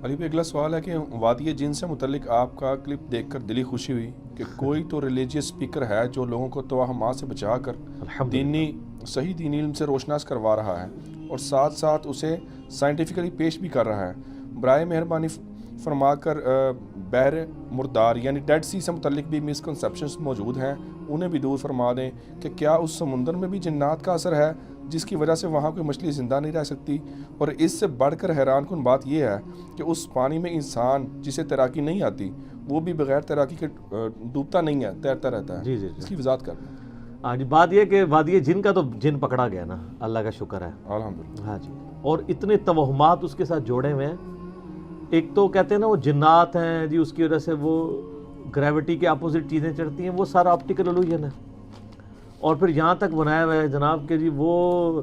علی بھائی اگلا سوال ہے کہ وادی جن سے متعلق آپ کا کلپ دیکھ کر دلی خوشی ہوئی کہ کوئی تو ریلیجیس اسپیکر ہے جو لوگوں کو توہمات سے بچا کر صحیح دینی علم سے روشناس کروا رہا ہے اور ساتھ ساتھ اسے سائنٹیفکلی پیش بھی کر رہا ہے۔ برائے مہربانی فرما کر بحر مردار یعنی ڈیڈ سی سے متعلق بھی مسکنسیپشنز موجود ہیں، انہیں بھی دور فرما دیں کہ کیا اس سمندر میں بھی جنات کا اثر ہے جس کی وجہ سے وہاں کوئی مچھلی زندہ نہیں رہ سکتی؟ اور اس سے بڑھ کر حیران کن بات یہ ہے کہ اس پانی میں انسان جسے تیراکی نہیں آتی وہ بھی بغیر تیراکی کے ڈوبتا نہیں ہے، تیرتا رہتا ہے۔ جی اس کی وضاحت کر دیں۔ ہاں جی، بات یہ کہ وادی جن کا تو جن پکڑا گیا نا، اللہ کا شکر ہے الحمدللہ۔ ہاں جی، اور اتنے توہمات اس کے ساتھ جوڑے ہوئے ہیں۔ ایک تو کہتے ہیں نا وہ جنات ہیں جی، اس کی وجہ سے وہ گریوٹی کے اپوزٹ چیزیں چڑھتی ہیں، وہ سارا آپٹیکل الوژن ہے۔ اور پھر یہاں تک بنایا ہوا ہے جناب کہ جی وہ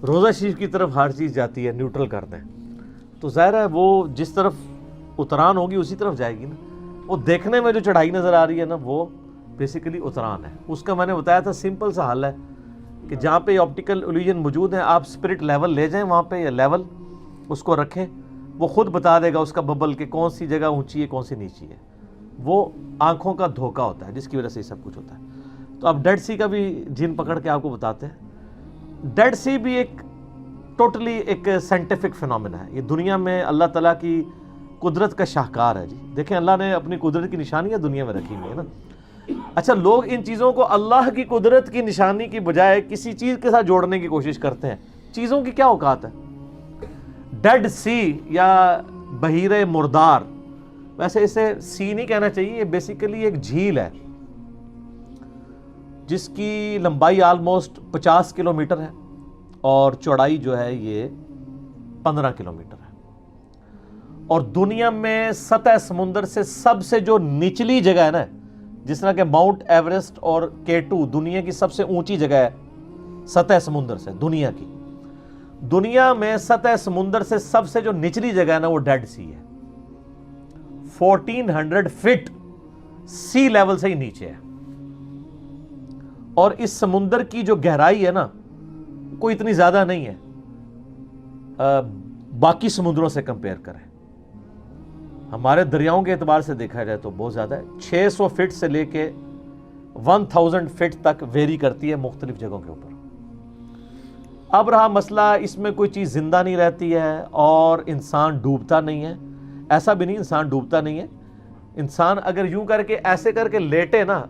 روزہ شریف کی طرف ہر چیز جاتی ہے، نیوٹرل کرتے ہیں، تو ظاہر ہے وہ جس طرف اتران ہوگی اسی طرف جائے گی نا۔ وہ دیکھنے میں جو چڑھائی نظر آ رہی ہے نا، وہ بیسیکلی اتران ہے۔ اس کا میں نے بتایا تھا سمپل سا حل ہے کہ جہاں پہ آپٹیکل الوژن موجود ہیں آپ اسپرٹ لیول لے جائیں وہاں پہ، یا لیول اس کو رکھیں، وہ خود بتا دے گا اس کا ببل کہ کون سی جگہ اونچی ہے کون سی نیچی ہے۔ وہ آنکھوں کا دھوکہ ہوتا ہے جس کی وجہ سے یہ سب کچھ ہوتا ہے۔ تو اب ڈیڈ سی کا بھی جن پکڑ کے آپ کو بتاتے ہیں۔ ڈیڈ سی بھی ایک ٹوٹلی ایک سائنٹیفک فینومینا ہے۔ یہ دنیا میں اللہ تعالیٰ کی قدرت کا شاہکار ہے جی۔ دیکھیں اللہ نے اپنی قدرت کی نشانیاں دنیا میں رکھی ہوئی ہیں نا۔ اچھا، لوگ ان چیزوں کو اللہ کی قدرت کی نشانی کی بجائے کسی چیز کے ساتھ جوڑنے کی کوشش کرتے ہیں۔ چیزوں کی کیا اوقات ہے؟ ڈیڈ سی یا بحیرہ مردار، ویسے اسے سی نہیں کہنا چاہیے، یہ بیسیکلی ایک جھیل ہے جس کی لمبائی آلموسٹ 50 کلومیٹر ہے اور چوڑائی جو ہے یہ 15 کلومیٹر ہے، اور دنیا میں سطح سمندر سے سب سے جو نچلی جگہ ہے نا، جس طرح کہ ماؤنٹ ایوریسٹ اور K2 دنیا کی سب سے اونچی جگہ ہے سطح سمندر سے، دنیا میں سطح سمندر سے سب سے جو نچلی جگہ ہے نا وہ ڈیڈ سی ہے۔ 1400 فٹ سی لیول سے ہی نیچے ہے، اور اس سمندر کی جو گہرائی ہے نا کوئی اتنی زیادہ نہیں ہے باقی سمندروں سے کمپیئر کریں۔ ہمارے دریاؤں کے اعتبار سے دیکھا جائے تو بہت زیادہ ہے، 600 فٹ سے لے کے 1000 فٹ تک ویری کرتی ہے مختلف جگہوں کے اوپر۔ اب رہا مسئلہ اس میں کوئی چیز زندہ نہیں رہتی ہے اور انسان ڈوبتا نہیں ہے، ایسا بھی نہیں انسان ڈوبتا نہیں ہے۔ انسان اگر یوں کر کے ایسے کر کے لیٹے نا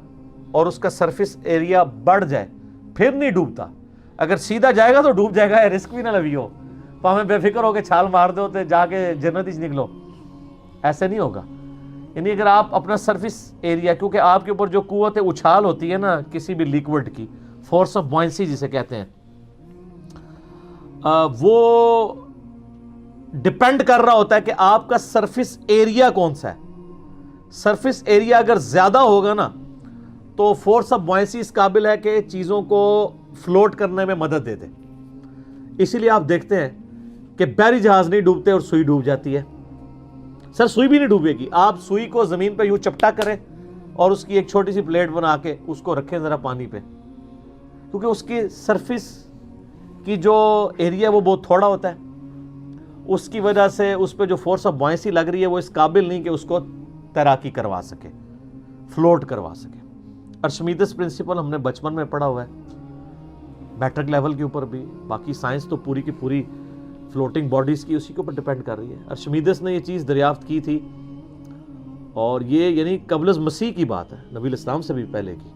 اور اس کا سرفیس ایریا بڑھ جائے پھر نہیں ڈوبتا، اگر سیدھا جائے گا تو ڈوب جائے گا، رسک بھی نہ لوی ہو تو ہمیں بے فکر ہو کے چھال مار دو تو جا کے جنت ہی نکلو، ایسے نہیں ہوگا۔ یعنی اگر آپ اپنا سرفیس ایریا، کیونکہ آپ کے اوپر جو قوت اچھال ہوتی ہے نا کسی بھی لیکوڈ کی، فورس آف بوئنسی جسے کہتے ہیں، وہ ڈپینڈ کر رہا ہوتا ہے کہ آپ کا سرفیس ایریا کون سا ہے۔ سرفیس ایریا اگر زیادہ ہوگا نا تو فورس آف بوئنسی اس قابل ہے کہ چیزوں کو فلوٹ کرنے میں مدد دے دے۔ اسی لیے آپ دیکھتے ہیں کہ بحری جہاز نہیں ڈوبتے اور سوئی ڈوب جاتی ہے۔ سر سوئی بھی نہیں ڈوبے گی، آپ سوئی کو زمین پہ یوں چپٹا کریں اور اس کی ایک چھوٹی سی پلیٹ بنا کے اس کو رکھیں ذرا پانی پہ، کیونکہ اس کی سرفیس کی جو ایریا وہ بہت تھوڑا ہوتا ہے، اس کی وجہ سے اس پہ جو فورس آف بوئنسی لگ رہی ہے وہ اس قابل نہیں کہ اس کو تیراکی کروا سکے، فلوٹ کروا سکے۔ ارشمیدس پرنسپل ہم نے بچپن میں پڑھا ہوا ہے، میٹرک لیول کے اوپر بھی، باقی سائنس تو پوری کی پوری فلوٹنگ باڈیز کی اسی کے اوپر ڈیپینڈ کر رہی ہے۔ ارشمیدس نے یہ چیز دریافت کی تھی، اور یہ یعنی قبل از مسیح کی بات ہے، نبی الاسلام سے بھی پہلے کی،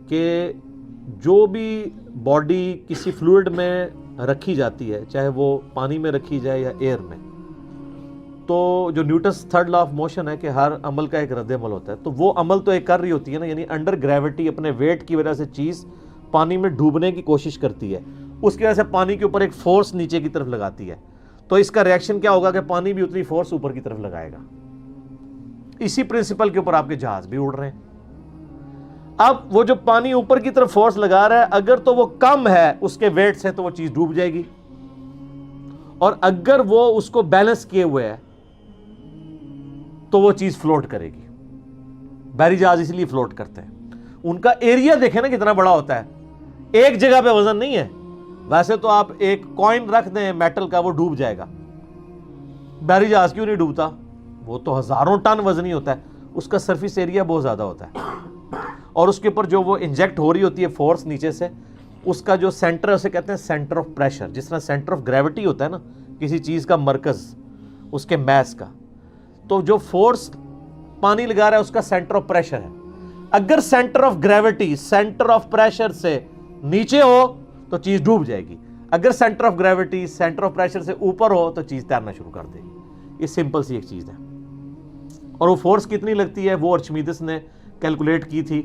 کہ جو بھی باڈی کسی فلوئڈ میں رکھی جاتی ہے، چاہے وہ پانی میں رکھی جائے یا ایئر میں، تو جو Newton's third law of motion ہے کہ ہر عمل کا ایک رد عمل ہوتا ہے، تو وہ عمل تو ایک کر رہی ہوتی ہے نا، یعنی انڈر گریوٹی اپنے ویٹ کی وجہ سے چیز پانی میں ڈوبنے کی کوشش کرتی ہے، اس کی وجہ سے پانی کے اوپر ایک فورس نیچے کی طرف لگاتی ہے، تو اس کا ریاکشن کیا ہوگا کہ پانی بھی اتنی فورس اوپر کی طرف لگائے گا۔ اسی پرنسپل کے اوپر آپ کے جہاز بھی اڑ رہے ہیں۔ اب وہ جو پانی اوپر کی طرف فورس لگا رہا ہے، اگر تو وہ کم ہے اس کے ویٹ سے تو وہ چیز ڈوب جائے گی، اور اگر وہ اس کو بیلنس کیے ہوئے ہے تو وہ چیز فلوٹ کرے گی۔ بحری جہاز اس لیے فلوٹ کرتے ہیں، ان کا ایریا دیکھیں نا کتنا بڑا ہوتا ہے، ایک جگہ پہ وزن نہیں ہے۔ ویسے تو آپ ایک کوائن رکھ دیں میٹل کا وہ ڈوب جائے گا، بحری جہاز کیوں نہیں ڈوبتا؟ وہ تو ہزاروں ٹن وزنی ہوتا ہے, اس کا سرفیس ایریا بہت زیادہ ہوتا ہے, اور اس کے اوپر جو وہ انجیکٹ ہو رہی ہوتی ہے فورس نیچے سے, اس کا جو سینٹر ہے اسے کہتے ہیں سینٹر آف پریشر. جس طرح سینٹر آف گریوٹی ہوتا ہے نا کسی چیز کا مرکز اس کے میس کا, تو جو فورس پانی لگا رہا ہے اس کا سینٹر آف پریشر ہے. اگر centre of gravity centre of pressure سے نیچے ہو تو چیز ڈوب جائے گی, اگر centre of gravity centre of pressure سے اوپر ہو تو چیز تیرنا شروع کر دے گی. یہ سمپل سی ایک چیز ہے. اور وہ فورس کتنی لگتی ہے وہ ارشمیدس نے کیلکولیٹ کی تھی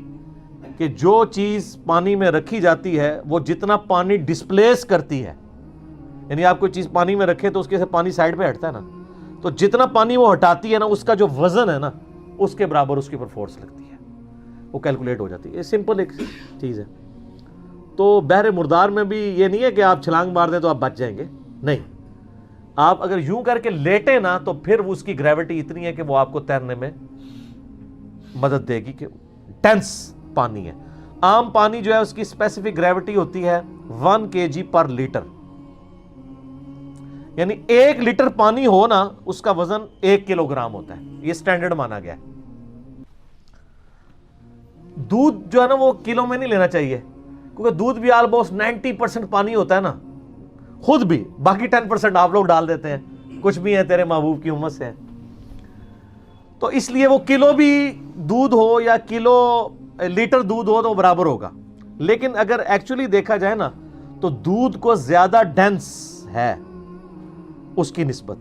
کہ جو چیز پانی میں رکھی جاتی ہے وہ جتنا پانی ڈسپلیس کرتی ہے, یعنی آپ کوئی چیز پانی میں رکھے تو اس کے سے پانی سائڈ پہ ہٹتا ہے نا, تو جتنا پانی وہ ہٹاتی ہے نا اس کا جو وزن ہے نا اس کے برابر اس کے اوپر فورس لگتی ہے, وہ کیلکولیٹ ہو جاتی ہے. یہ سمپل ایک چیز ہے. تو بحر مردار میں بھی یہ نہیں ہے کہ آپ چھلانگ مار دیں تو آپ بچ جائیں گے, نہیں, آپ اگر یوں کر کے لیٹے نا تو پھر اس کی گریوٹی اتنی ہے کہ وہ آپ کو تیرنے میں مدد دے گی, کہ ڈینس پانی ہے. عام پانی جو ہے اس کی اسپیسیفک گریوٹی ہوتی ہے 1 kg پر لیٹر, یعنی 1 لیٹر پانی ہو نا اس کا وزن 1 کلو گرام ہوتا ہے, یہ سٹینڈرڈ مانا گیا ہے. دودھ جو ہے نا وہ کلو میں نہیں لینا چاہیے, کیونکہ دودھ بھی آلموسٹ 90% پانی ہوتا ہے نا, خود بھی, باقی 10% آپ لوگ ڈال دیتے ہیں, کچھ بھی ہیں تیرے محبوب کی امت سے ہیں, تو اس لیے وہ کلو بھی دودھ ہو یا کلو لیٹر دودھ ہو تو وہ برابر ہوگا. لیکن اگر ایکچولی دیکھا جائے نا تو دودھ کو زیادہ ڈینس ہے اس کی نسبت.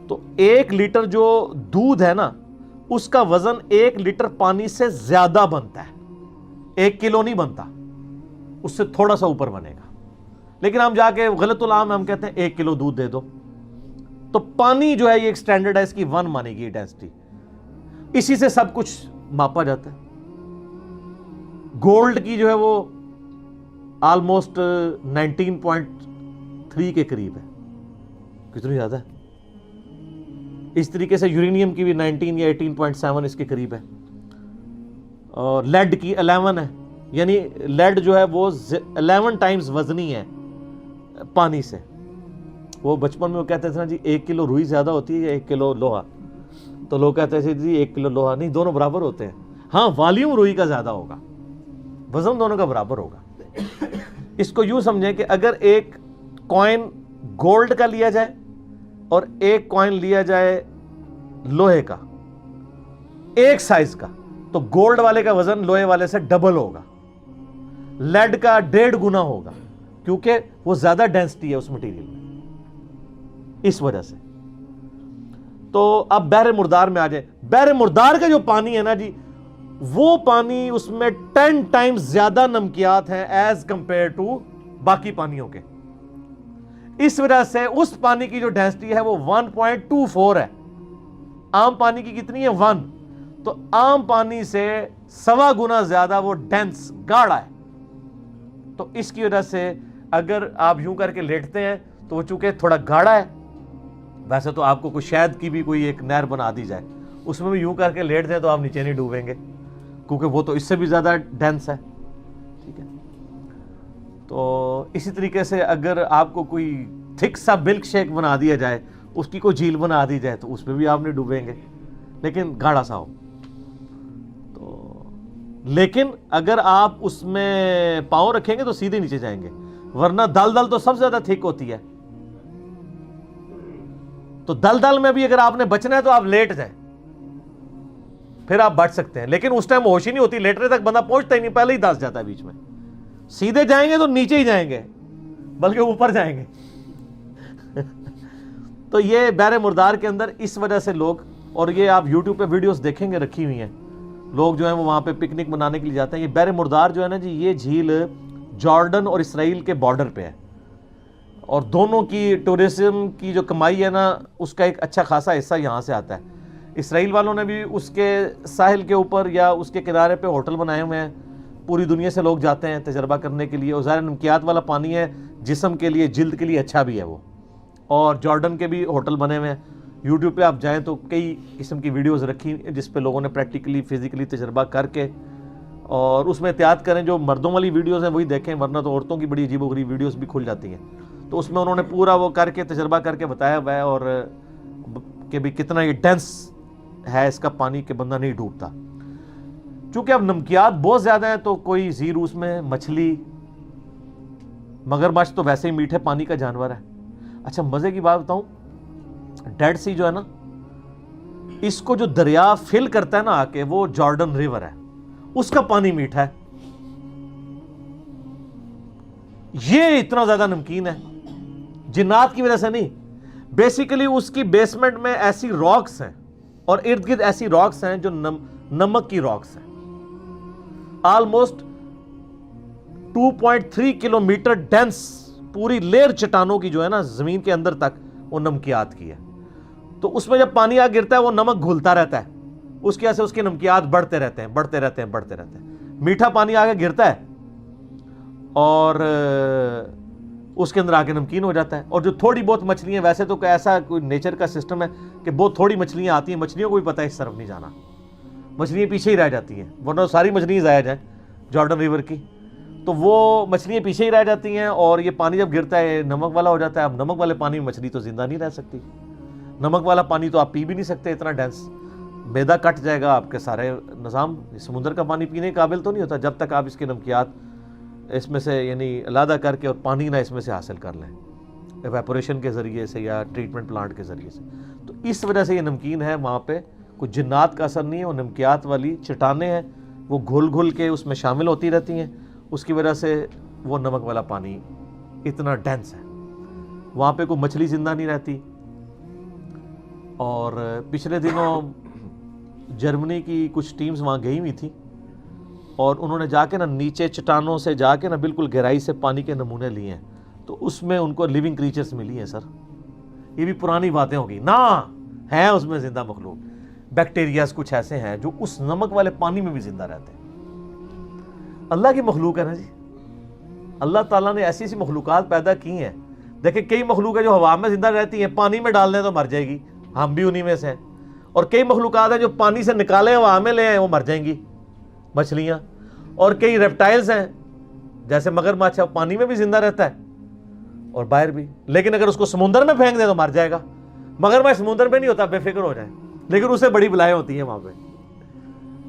تو 1 لیٹر جو دودھ ہے نا اس کا وزن 1 لیٹر پانی سے زیادہ بنتا ہے, 1 کلو نہیں بنتا, اس سے تھوڑا سا اوپر بنے گا. لیکن ہم جا کے غلط العام ہم کہتے ہیں 1 کلو دودھ دے دو, تو پانی جو ہے یہ ایک سٹینڈرڈ ہے, اس کی 1 مانے گی ڈینسٹی, اسی سے سب کچھ ماپا جاتا ہے. گولڈ کی جو ہے وہ آلموسٹ 19.3 کے قریب ہے, کتنی زیادہ ہے. اس طریقے سے یورینیم کی بھی 19 یا 18.7 اس کے قریب ہے, اور لیڈ کی 11 ہے, یعنی لیڈ جو ہے وہ 11 ٹائمز وزنی ہے پانی سے. وہ بچپن میں وہ کہتے تھے نا جی 1 کلو روئی زیادہ ہوتی ہے یا 1 کلو لوہا, تو لوگ کہتے تھے جی 1 کلو لوہا نہیں, دونوں برابر ہوتے ہیں. ہاں والیوم روئی کا زیادہ ہوگا, وزن دونوں کا برابر ہوگا. اس کو یوں سمجھیں کہ اگر ایک کوائن گولڈ کا لیا جائے اور ایک کوائن لیا جائے لوہے کا ایک سائز کا, تو گولڈ والے کا وزن لوہے والے سے ڈبل ہوگا, لیڈ کا 1.5 گنا ہوگا, کیونکہ وہ زیادہ ڈینسٹی ہے اس مٹیریل میں, اس وجہ سے. تو اب بحر مردار میں آ جائیں. بحر مردار کا جو پانی ہے نا جی, وہ پانی اس میں 10 ٹائمز زیادہ نمکیات ہیں ایز کمپیئر ٹو باقی پانیوں کے. اس وجہ سے اس پانی کی جو ڈینسٹی ہے وہ 1.24 ہے. عام پانی کی کتنی ہے 1, تو عام پانی سے 1.25 گنا زیادہ وہ ڈینس گاڑا ہے. تو اس کی وجہ سے اگر آپ یوں کر کے لیٹتے ہیں تو وہ چونکہ تھوڑا گاڑا ہے, ویسے تو آپ کو کوئی شہد کی بھی کوئی ایک نہر بنا دی جائے اس میں بھی یوں کر کے لیٹ دیں تو آپ نیچے نہیں ڈوبیں گے, کیونکہ وہ تو اس سے بھی زیادہ ڈینس ہے. ٹھیک ہے, تو اسی طریقے سے اگر آپ کو کوئی تھک سا ملک شیک بنا دیا جائے, اس کی کوئی جھیل بنا دی جائے تو اس میں بھی آپ نہیں ڈوبیں گے, لیکن گاڑا سا ہو. تو لیکن اگر آپ اس میں پاؤں رکھیں گے تو سیدھے نیچے جائیں گے, ورنہ دلدل تو سب سے زیادہ تھک ہوتی ہے. تو دلدل میں بھی اگر آپ نے بچنا ہے تو آپ لیٹ جائیں, پھر آپ بچ سکتے ہیں. لیکن اس ٹائم ہوش ہی نہیں ہوتی, لیٹنے تک بندہ پہنچتا ہی نہیں, پہلے ہی دس جاتا ہے بیچ میں. سیدھے جائیں گے تو نیچے ہی جائیں گے, بلکہ اوپر جائیں گے. تو یہ بحر مردار کے اندر اس وجہ سے لوگ, اور یہ آپ یوٹیوب پہ ویڈیوز دیکھیں گے رکھی ہوئی ہیں, لوگ جو ہیں وہ وہاں پہ پکنک منانے کے لیے جاتے ہیں. یہ بحر مردار جو ہے نا جی, یہ جھیل جارڈن اور اسرائیل کے بارڈر پہ ہے, اور دونوں کی ٹورزم کی جو کمائی ہے نا اس کا ایک اچھا خاصا حصہ یہاں سے آتا ہے. اسرائیل والوں نے بھی اس کے ساحل کے اوپر یا اس کے کنارے پہ ہوٹل بنائے ہوئے ہیں, پوری دنیا سے لوگ جاتے ہیں تجربہ کرنے کے لیے. اور ظاہر نمکیات والا پانی ہے, جسم کے لیے جلد کے لیے اچھا بھی ہے وہ. اور جارڈن کے بھی ہوٹل بنے ہوئے ہیں, یوٹیوب پہ آپ جائیں تو کئی قسم کی ویڈیوز رکھی جس پہ لوگوں نے پریکٹیکلی فزیکلی تجربہ کر کے, اور اس میں احتیاط کریں جو مردوں والی ویڈیوز ہیں وہی دیکھیں, ورنہ تو عورتوں کی بڑی عجیب و غریب ویڈیوز بھی کھل جاتی ہیں. تو اس میں انہوں نے پورا وہ کر کے تجربہ کر کے بتایا ہوا ہے، اور کہ بھی کتنا یہ ڈینس ہے اس کا پانی کہ بندہ نہیں ڈوبتا. چونکہ اب نمکیات بہت زیادہ ہیں تو کوئی زیرو اس میں مچھلی، مگرمچھ تو ویسے ہی میٹھے پانی کا جانور ہے. اچھا مزے کی بات بتاؤں، ڈیڈ سی جو ہے نا، اس کو جو دریا فل کرتا ہے نا آ کے، وہ جارڈن ریور ہے، اس کا پانی میٹھا ہے. یہ اتنا زیادہ نمکین ہے، جنات کی وجہ سے نہیں، بیسیکلی اس کی بیسمنٹ میں ایسی راکس ہیں اور ارد گرد ایسی راکس ہیں جو نمک کی راکس ہیں. آلموسٹ 2.3 کلومیٹر ڈینس پوری لیر چٹانوں کی جو ہے نا زمین کے اندر تک وہ نمکیات کی ہے. تو اس میں جب پانی آ گرتا ہے وہ نمک گھلتا رہتا ہے، اس کی وجہ سے اس کے نمکیات بڑھتے رہتے ہیں بڑھتے رہتے ہیں بڑھتے رہتے ہیں. میٹھا پانی آگے گرتا ہے اور اس کے اندر آ کے نمکین ہو جاتا ہے. اور جو تھوڑی بہت مچھلیاں، ویسے تو ایسا کوئی نیچر کا سسٹم ہے کہ بہت تھوڑی مچھلیاں آتی ہیں، مچھلیوں کو بھی پتہ ہے اس طرف نہیں جانا، مچھلیاں پیچھے ہی رہ جاتی ہیں، ورنہ ساری مچھلیاں ضائع جائیں جارڈن ریور کی، تو وہ مچھلیاں پیچھے ہی رہ جاتی ہیں. اور یہ پانی جب گرتا ہے نمک والا ہو جاتا ہے. اب نمک والے پانی میں مچھلی تو زندہ نہیں رہ سکتی، نمک والا پانی تو آپ پی بھی نہیں سکتے، اتنا ڈینس، میدا کٹ جائے گا آپ کے سارے نظام. سمندر کا پانی پینے کے قابل تو نہیں ہوتا جب تک آپ اس کے نمکیات اس میں سے یعنی علیحدہ کر کے اور پانی نہ اس میں سے حاصل کر لیں ایویپوریشن کے ذریعے سے یا ٹریٹمنٹ پلانٹ کے ذریعے سے. تو اس وجہ سے یہ نمکین ہے. وہاں پہ کوئی جنات کا اثر نہیں ہے، وہ نمکیات والی چٹانیں ہیں، وہ گھل گھل کے اس میں شامل ہوتی رہتی ہیں، اس کی وجہ سے وہ نمک والا پانی اتنا ڈینس ہے. وہاں پہ کوئی مچھلی زندہ نہیں رہتی. اور پچھلے دنوں جرمنی کی کچھ ٹیمز وہاں گئی ہوئی تھیں اور انہوں نے جا کے نا نیچے چٹانوں سے جا کے نا بالکل گہرائی سے پانی کے نمونے لیے ہیں، تو اس میں ان کو لیونگ کریچرز ملی ہیں. سر یہ بھی پرانی باتیں ہوگی نا، ہیں اس میں زندہ مخلوق، بیکٹیریاز کچھ ایسے ہیں جو اس نمک والے پانی میں بھی زندہ رہتے ہیں. اللہ کی مخلوق ہے نا جی. اللہ تعالیٰ نے ایسی ایسی مخلوقات پیدا کی ہیں. دیکھیں کئی مخلوق ہے جو ہوا میں زندہ رہتی ہیں، پانی میں ڈال دیں تو مر جائے گی، ہم بھی انہی میں سے ہیں. اور کئی مخلوقات ہیں جو پانی سے نکالیں ہوا میں لے آئیں وہ مر جائیں گی، مچھلیاں. اور کئی ریپٹائلز ہیں جیسے مگرمچھ ہے، وہ پانی میں بھی زندہ رہتا ہے اور باہر بھی، لیکن اگر اس کو سمندر میں پھینک دیں تو مر جائے گا. مگرمچھ سمندر میں نہیں ہوتا، بے فکر ہو جائیں، لیکن اسے بڑی بلائیں ہوتی ہیں وہاں پہ.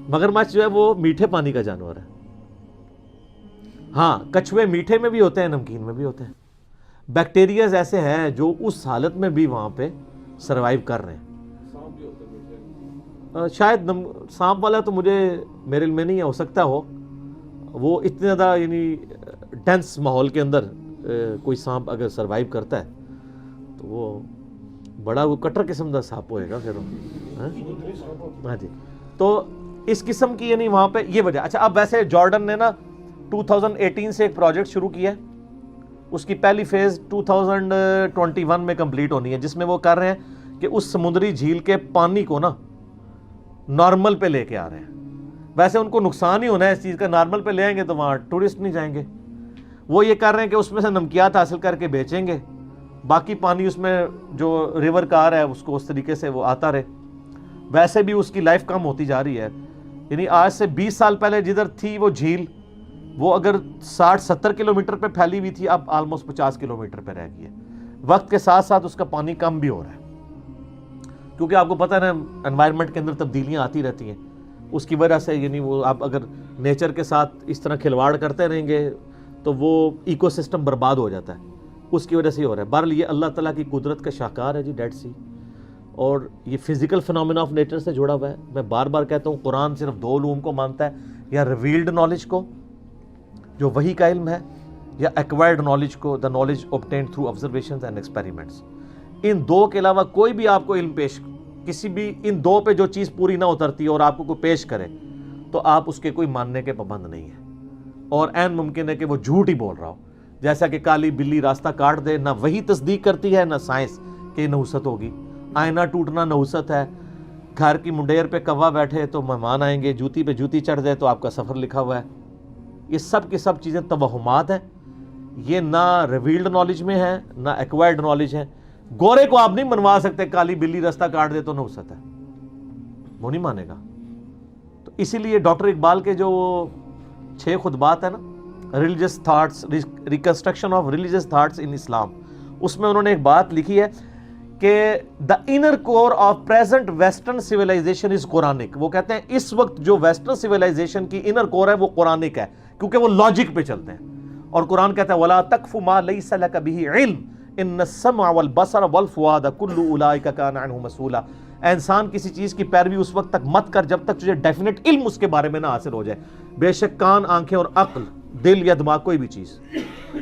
مگرمچھ جو ہے وہ میٹھے پانی کا جانور ہے. ہاں کچھوے میٹھے میں بھی ہوتے ہیں، نمکین میں بھی ہوتے ہیں. بیکٹیریاز ایسے ہیں جو اس حالت میں بھی وہاں پہ سروائیو کر رہے ہیں. شاید سانپ والا تو میرے علم میں نہیں ہے، ہو سکتا ہو. وہ اتنے زیادہ یعنی ڈینس ماحول کے اندر کوئی سانپ اگر سروائیو کرتا ہے تو وہ بڑا وہ کٹر قسم کا سانپ ہوئے گا پھر. ہاں جی. تو اس قسم کی یعنی وہاں پہ یہ وجہ. اچھا اب ویسے جارڈن نے نا 2018 سے ایک پروجیکٹ شروع کیا ہے، اس کی پہلی فیز 2021 میں کمپلیٹ ہونی ہے، جس میں وہ کر رہے ہیں کہ اس سمندری جھیل کے پانی کو نا نارمل پہ لے کے آ رہے ہیں. ویسے ان کو نقصان ہی ہونا ہے اس چیز کا، نارمل پہ لے آئیں گے تو وہاں ٹورسٹ نہیں جائیں گے. وہ یہ کر رہے ہیں کہ اس میں سے نمکیات حاصل کر کے بیچیں گے، باقی پانی اس میں جو ریور کا آ رہا ہے اس کو اس طریقے سے وہ آتا رہے. ویسے بھی اس کی لائف کم ہوتی جا رہی ہے. یعنی آج سے 20 سال پہلے جدھر تھی وہ جھیل، وہ اگر 60-70 کلومیٹر پہ پھیلی ہوئی تھی، اب آلموسٹ 50 کلومیٹر پہ رہ گئی ہے. وقت کے ساتھ ساتھ اس کا پانی کم بھی ہو رہا ہے، کیونکہ آپ کو پتہ ہے نا انوائرمنٹ کے اندر تبدیلیاں آتی رہتی ہیں. اس کی وجہ سے یعنی وہ آپ اگر نیچر کے ساتھ اس طرح کھلواڑ کرتے رہیں گے تو وہ ایکو سسٹم برباد ہو جاتا ہے. اس کی وجہ سے ہی ہو رہا ہے. بہرحال یہ اللہ تعالیٰ کی قدرت کا شاہکار ہے جی ڈیڈ سی، اور یہ فزیکل فنومینا آف نیچر سے جڑا ہوا ہے. میں بار بار کہتا ہوں قرآن صرف 2 علوم کو مانتا ہے، یا ریویلڈ نالج کو جو وحی کا علم ہے، یا ایکوائرڈ نالج کو، the knowledge obtained through observations and experiments. ان 2 کے علاوہ کوئی بھی آپ کو علم پیش، کسی بھی ان 2 پہ جو چیز پوری نہ اترتی اور آپ کو کوئی پیش کرے تو آپ اس کے کوئی ماننے کے پابند نہیں ہیں. اور عین ممکن ہے کہ وہ جھوٹ ہی بول رہا ہو. جیسا کہ کالی بلی راستہ کاٹ دے، نہ وہی تصدیق کرتی ہے نہ سائنس کہ نحوست ہوگی. آئینہ ٹوٹنا نحوست ہے. گھر کی منڈیر پہ کوا بیٹھے تو مہمان آئیں گے، جوتی پہ جوتی چڑھ جائے تو آپ کا سفر لکھا ہوا ہے. یہ سب کی سب چیزیں توہمات ہیں. یہ نہ ریویلڈ نالج میں ہے نہ ایکوائرڈ نالج ہے. گورے کو آپ نہیں منوا سکتے کالی بلی راستہ کاٹ دے تو نحوست ہے، وہ نہیں مانے گا. تو اسی لیے ڈاکٹر اقبال کے جو 6 خطبات ہیں نا، religious thoughts, reconstruction of religious thoughts in Islam, اس میں انہوں نے ایک بات لکھی ہے کہ the inner core of present western civilisation is Quranic. وہ کہتے ہیں اس وقت جو ویسٹرن سویلائزیشن کی انر کور ہے وہ قرآنک ہے, کیونکہ وہ لاجک پہ چلتے ہیں. اور قرآن کہتا ہے وَلَا تَقْفُ مَا لَيْسَ لَكَ بِهِ عِلْمٌ إِنَّ السَّمْعَ وَالْبَصَرَ وَالْفُؤَادَ كُلُّ أُولَٰئِكَ كَانَ عَنْهُ مَسْئُولًا. اے انسان کسی چیز کی پیروی اس وقت تک مت کر جب تک تجھے ڈیفینیٹ علم اس کے بارے میں نہ حاصل ہو جائے. بے شک کان, آنکھیں اور عقل, دل یا دماغ, کوئی بھی چیز,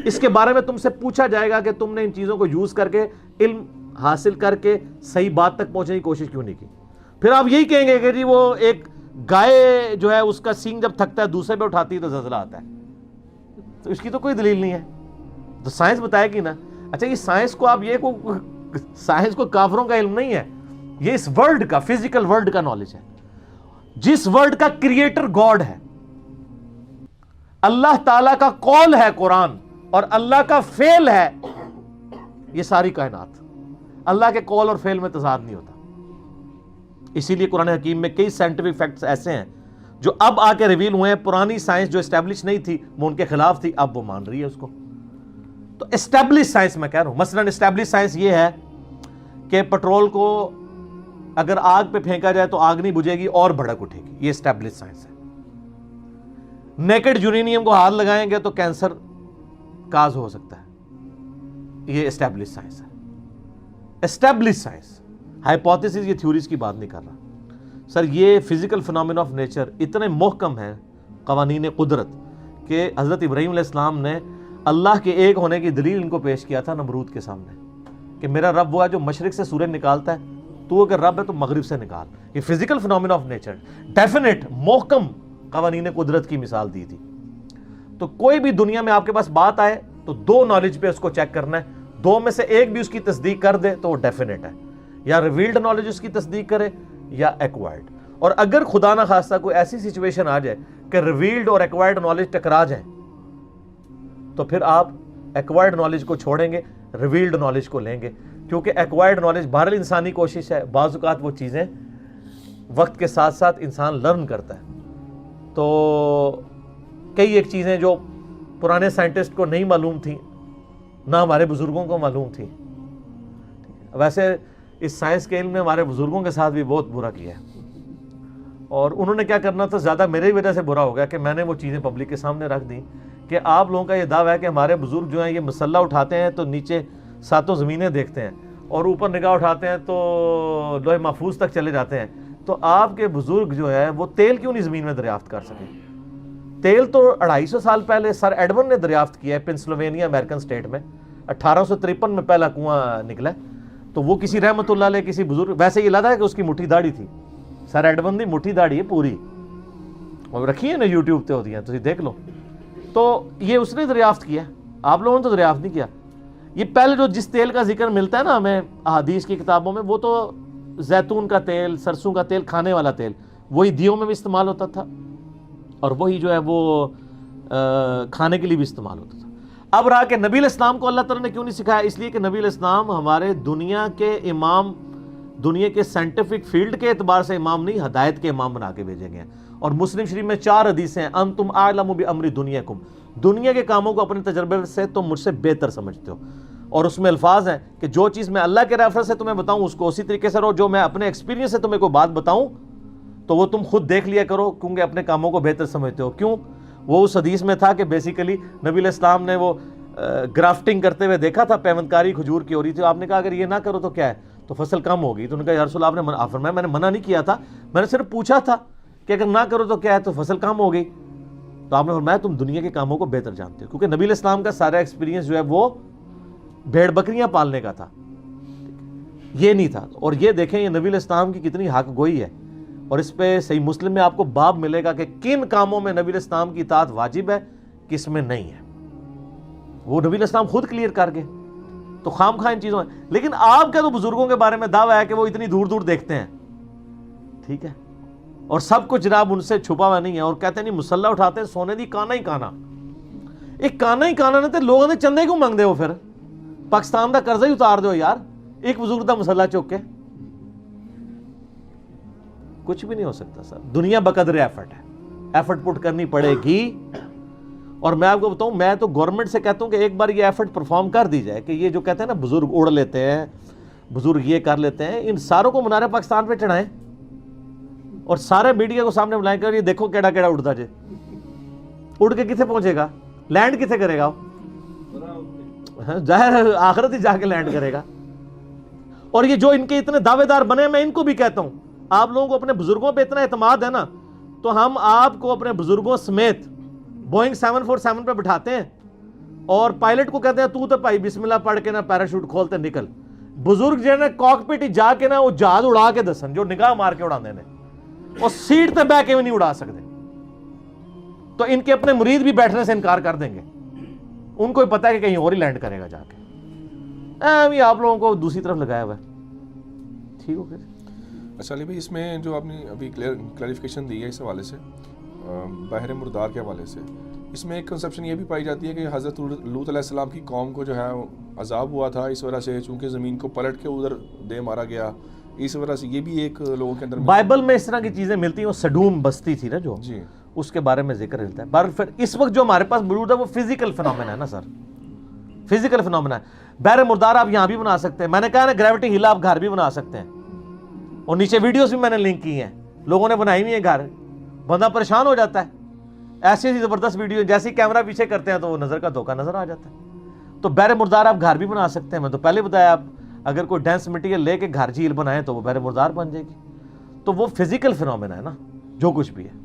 اس کے بارے میں تم سے پوچھا جائے گا کہ تم نے ان چیزوں کو یوز کر کے, علم حاصل کر کے صحیح بات تک پہنچنے کی کوشش کیوں نہیں کی. پھر آپ یہی کہیں گے کہ جی وہ ایک گائے جو ہے اس کا سینگ جب تھکتا ہے دوسرے پہ اٹھاتی ہے تو زلزلہ آتا ہے, تو اس کی تو کوئی دلیل نہیں ہے. تو سائنس بتائے گی نا. اچھا یہ سائنس کو آپ سائنس کو کافروں کا علم نہیں ہے, یہ اس ورلڈ کا, فزیکل ورلڈ کا نالج ہے. جس ورلڈ کا کریٹر گاڈ ہے, اللہ تعالیٰ کا قول ہے قرآن, اور اللہ کا فعل ہے یہ ساری کائنات. اللہ کے قول اور فعل میں تضاد نہیں ہوتا. اسی لیے قرآن حکیم میں کئی سائنٹیفک فیکٹس ایسے ہیں جو اب آ کے ریویل ہوئے ہیں. پرانی سائنس جو اسٹیبلش نہیں تھی وہ ان کے خلاف تھی, اب وہ مان رہی ہے اس کو. تو اسٹیبلش سائنس میں کہہ رہا ہوں, مثلا اسٹیبلش سائنس یہ ہے کہ پٹرول کو اگر آگ پہ پھینکا جائے تو آگ نہیں بجھے گی اور بھڑک اٹھے گی, یہ اسٹیبلش سائنس ہے. نیکڈ یورینیم کو ہاتھ لگائیں گے تو کینسر کاز ہو سکتا ہے, یہ اسٹیبلش سائنس ہے. اسٹیبلش سائنس, ہائپوتھیسز, یہ تھیوریز کی بات نہیں کر رہا سر. یہ فزیکل فنامنا آف نیچر اتنے محکم ہیں قوانین قدرت کہ حضرت ابراہیم علیہ السلام نے اللہ کے ایک ہونے کی دلیل ان کو پیش کیا تھا نمرود کے سامنے کہ میرا رب وہ ہے جو مشرق سے سورج نکالتا ہے, تو اگر رب ہے تو مغرب سے نکال. یہ physical phenomena of nature, definite محکم قوانین قدرت کی مثال دی تھی. تو کوئی بھی دنیا میں آپ کے پاس بات آئے تو دو نالج پہ اس کو چیک کرنا ہے, دو میں سے ایک بھی اس کی تصدیق کر دے تو وہ ڈیفینیٹ ہے, یا ریویلڈ نالج اس کی تصدیق کرے یا ایکوائرڈ. اور اگر خدا نہ خواستہ کوئی ایسی سچویشن آ جائے کہ ریویلڈ اور ایکوائرڈ نالج ٹکرا جائیں تو پھر آپ ایکوائرڈ نالج کو چھوڑیں گے, ریویلڈ نالج کو لیں گے, کیونکہ ایکوائرڈ نالج بہرحال انسانی کوشش ہے. بعض اوقات وہ چیزیں وقت کے ساتھ ساتھ انسان لرن کرتا ہے. تو کئی ایک چیزیں جو پرانے سائنٹسٹ کو نہیں معلوم تھیں, نہ ہمارے بزرگوں کو معلوم تھیں. ویسے اس سائنس کے علم نے ہمارے بزرگوں کے ساتھ بھی بہت برا کیا ہے, اور انہوں نے کیا کرنا تھا, زیادہ میرے وجہ سے برا ہو گیا کہ میں نے وہ چیزیں پبلک کے سامنے رکھ دیں کہ آپ لوگوں کا یہ دعویٰ ہے کہ ہمارے بزرگ جو ہیں یہ مسلح اٹھاتے ہیں تو نیچے ساتوں زمینیں دیکھتے ہیں, اور اوپر نگاہ اٹھاتے ہیں تو لوح محفوظ تک چلے جاتے ہیں. تو آپ کے بزرگ جو ہے وہ تیل کیوں نہیں زمین میں دریافت کر سکے؟ تیل تو 250 سال پہلے سر ایڈون نے دریافت کیا ہے پنسلوینیا امریکن سٹیٹ میں. 1853 میں پہلا کنواں نکلا, تو وہ کسی رحمت اللہ علیہ کسی بزرگ, ویسے یہ لگا ہے کہ اس کی مٹھی داڑھی تھی. سر ایڈون دی مٹھی داڑھی ہے پوری, اور رکھی ہے نا یوٹیوب پہ ہوتی ہیں, تو دیکھ لو. تو یہ اس نے دریافت کیا, آپ لوگوں نے تو دریافت نہیں کیا. یہ پہلے جو جس تیل کا ذکر ملتا ہے نا ہمیں احادیث کی کتابوں میں, وہ تو زیتون کا تیل, سرسوں کا تیل, کھانے والا تیل, وہی دیوں میں بھی استعمال ہوتا تھا, اور وہی جو ہے وہ کھانے کے لیے بھی استعمال ہوتا تھا. اب رہا کہ نبی علیہ السلام کو اللہ تعالیٰ نے کیوں نہیں سکھایا؟ اس لیے کہ نبی علیہ السلام ہمارے دنیا کے امام, دنیا کے سائنٹیفک فیلڈ کے اعتبار سے امام نہیں, ہدایت کے امام بنا کے بھیجے گئے ہیں. اور مسلم شریف میں 4 حدیثیں ہیں, انتم اعلم بامر دنیاکم, دنیا کے کاموں کو اپنے تجربے سے تم مجھ سے بہتر سمجھتے ہو. اور اس میں الفاظ ہیں کہ جو چیز میں اللہ کے ریفرنس سے تمہیں بتاؤں اس کو اسی طریقے سے رہو, جو میں اپنے ایکسپیرینس سے تمہیں کوئی بات بتاؤں تو وہ تم خود دیکھ لیا کرو, کیونکہ اپنے کاموں کو بہتر سمجھتے ہو. کیوں؟ وہ اس حدیث میں تھا کہ بیسیکلی نبی علیہ السلام نے وہ گرافٹنگ کرتے ہوئے دیکھا تھا, پیوندکاری کھجور کی ہو رہی تھی. آپ نے کہا اگر یہ نہ کرو تو کیا ہے, تو فصل کم ہوگی. تو انہوں نے کہا یا رسول اللہ, آپ نے فرمایا میں نے منع نہیں کیا تھا, میں نے صرف پوچھا تھا کہ اگر نہ کرو تو کیا ہے, تو فصل کم ہوگی. تو آپ نے فرمایا تم دنیا کے کاموں کو بہتر جانتے ہو, کیونکہ نبی علیہ السلام کا سارا ایکسپیرینس جو ہے وہ بھیڑ بکریاں پالنے کا تھا, یہ نہیں تھا. اور یہ دیکھیں یہ نبی علیہ السلام کی کتنی حق گوئی ہے, اور اس پہ صحیح مسلم میں آپ کو باب ملے گا کہ کن کاموں میں نبی علیہ السلام کی اطاعت واجب ہے, کس میں نہیں ہے. وہ نبی علیہ السلام خود کلیئر کر گئے. تو خام خواہ ان چیزوں میں, لیکن آپ کا تو بزرگوں کے بارے میں دعویٰ ہے کہ وہ اتنی دور دور دیکھتے ہیں, ٹھیک ہے, اور سب کچھ جناب ان سے چھپا ہوا نہیں ہے, اور کہتے ہیں نہیں مسلح اٹھاتے سونے دی کانا ہی کانا. ایک کانا ہی کانا نے تے لوگوں نے چندے کیوں مانگ دے, وہ پھر پاکستان دا قرضہ ہی اتار دو یار, ایک بزرگ دا مسلح چوک کے. کچھ بھی نہیں ہو سکتا سر, دنیا بقدر ایفرٹ ہے, ایفرٹ پٹ کرنی پڑے گی. اور میں آپ کو بتاؤں, میں تو گورنمنٹ سے کہتا ہوں کہ ایک بار یہ ایفرٹ پرفارم کر دی جائے کہ یہ جو کہتے ہیں نا بزرگ اڑ لیتے ہیں, بزرگ یہ کر لیتے ہیں, ان ساروں کو منار پاکستان پہ چڑھائیں اور سارے میڈیا کو سامنے بلائیں کہ یہ دیکھو کیڑا کیڑا اڑتا جے, اڑ کے کتنے پہنچے گا, لینڈ کتنے کرے گا, ظاہر آخرت ہی جا کے لینڈ کرے گا. اور یہ جو ان کے اتنے دعوے دار بنے, میں ان کو بھی کہتا ہوں, آپ لوگوں کو اپنے بزرگوں پہ اتنا اعتماد ہے نا, تو ہم آپ کو اپنے بزرگوں سمیت بوئنگ 747 پہ بٹھاتے ہیں اور پائلٹ کو کہتے ہیں تو بھائی بسم اللہ پڑھ کے نا پیراشوٹ کھولتے نکل. بزرگ جو ہے نا کاکپٹ ہی جا کے نا وہ جہاز اڑا کے دسن, جو نگاہ مار کے اڑانے نے, اور سیٹ تے بیٹھ کے بھی نہیں اڑا سکتے. تو ان کے اپنے مرید بھی بیٹھنے سے انکار کر دیں گے, ان کو ہی پتا ہے کہ کہیں اور ہی لینڈ کرے گا جا کے. آپ لوگوں کو دوسری طرف لگایا ہوا ہے. ٹھیک ہو گیا. اچھا علی بھائی, اس میں جو آپ نے ابھی کلیریفیکیشن دی ہے اس حوالے سے, بحر مردار کے حوالے سے, اس میں ایک کنسیپشن یہ بھی پائی جاتی ہے کہ حضرت لوط علیہ السلام کی قوم کو جو ہے عذاب ہوا تھا اس وجہ سے, چونکہ زمین کو پلٹ کے ادھر دے مارا گیا, اس وجہ سے یہ بھی ایک لوگوں کے اندر بائبل میں اس طرح کی چیزیں ملتی ہیں. وہ سڈوم بستی تھی نا جو, جی, اس کے بارے میں ذکر ملتا ہے. بہرحال پھر اس وقت جو ہمارے پاس موجود ہے وہ فزیکل فنومینا ہے نا سر, فزیکل فنومینا ہے. بحر مردار آپ یہاں بھی بنا سکتے ہیں, میں نے کہا نا گریوٹی ہل آپ گھر بھی بنا سکتے ہیں, اور نیچے ویڈیوز بھی میں نے لنک کی ہیں, لوگوں نے بنائی ہوئی ہیں گھر, بندہ پریشان ہو جاتا ہے. ایسی ایسی زبردست ویڈیو, جیسے کیمرہ پیچھے کرتے ہیں تو وہ نظر کا دھوکہ نظر آ جاتا ہے. تو بحر مردار آپ گھر بھی بنا سکتے ہیں. میں تو پہلے بتایا, آپ اگر کوئی ڈینس مٹیریل لے کے گھر جھیل بنائیں تو وہ بحر مردار بن جائے گی. تو وہ فزیکل فنومینا ہے نا جو کچھ بھی ہے.